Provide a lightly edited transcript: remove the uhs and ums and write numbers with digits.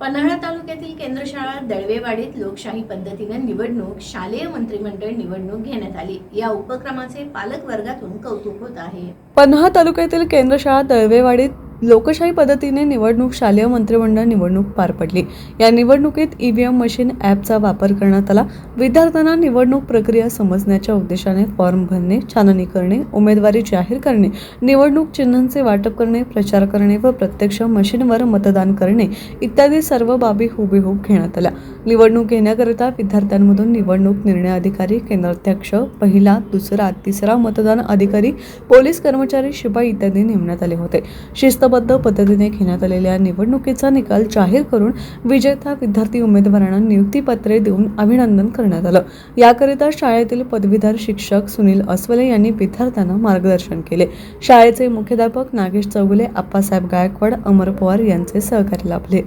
पन्हाळा तालुक्यातील केंद्रशाळा दळवेवाडीत लोकशाही पद्धतीने निवडणूक शालेय मंत्रिमंडळ निवडणूक घेण्यात आली। या उपक्रमाचे पालक वर्गातून कौतुक होत आहे। पन्हाळा तालुक्यातील केंद्रशाळा दळवेवाडीत लोकशाही पद्धतीने निवडणूक शालेय मंत्रिमंडळ निवडणूक पार पडली। या निवडणुकीत ईव्हीएम मशीन ॲपचा वापर करण्यात आला। विद्यार्थ्यांना निवडणूक प्रक्रिया समजण्याच्या उद्देशाने फॉर्म भरणे, छाननी करणे, उमेदवारी जाहीर करणे, निवडणूक चिन्हांचे वाटप करणे, प्रचार करणे व प्रत्यक्ष मशीनवर मतदान करणे इत्यादी सर्व बाबी हुबेहूब घेण्यात आल्या। निवडणूक घेण्याकरिता विद्यार्थ्यांमधून निवडणूक निर्णय अधिकारी, केंद्राध्यक्ष, पहिला, दुसरा, तिसरा मतदान अधिकारी, पोलीस कर्मचारी, शिपाई इत्यादी नेमण्यात आले होते। शिस्तबद्ध पद्धतीने घेण्यात आलेल्या निवडणुकीचा निकाल जाहीर करून विजेता विद्यार्थी उमेदवारांना नियुक्तीपत्रे देऊन अभिनंदन करण्यात आलं। याकरिता शाळेतील पदवीधर शिक्षक सुनील अस्वले यांनी विद्यार्थ्यांना मार्गदर्शन केले। शाळेचे मुख्याध्यापक नागेश चौगुले, आप्पासाहेब गायकवाड, अमर पवार यांचे सहकार्य लाभले।